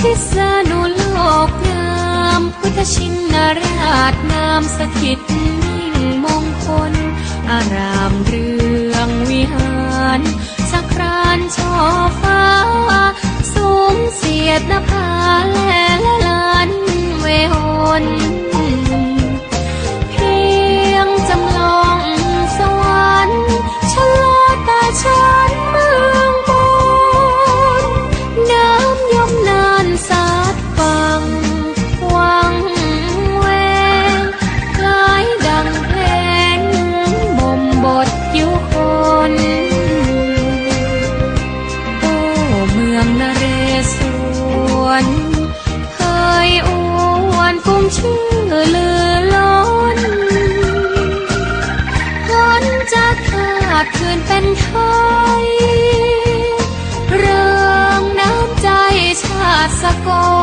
พิษณุโลกงามพุทธชินราชนามสถิตมิ่งมงคลอารามเรืองวิหารสักครานช่อฟ้าสูงเสียดนภาและละลันเวหนเพียงจำลองสวรรค์ชะลอตาฉันเมืองบนน้ำยมนานสัดฟังวังเวงคล้ายดังเพลงบ่มบทยุคนโอ้เมืองนเรศวรเคยอวนฟุ้งชื่อลือล้นพ้นจากทาสคืนเป็นไทยเรื่องน้ำใจชาติสกล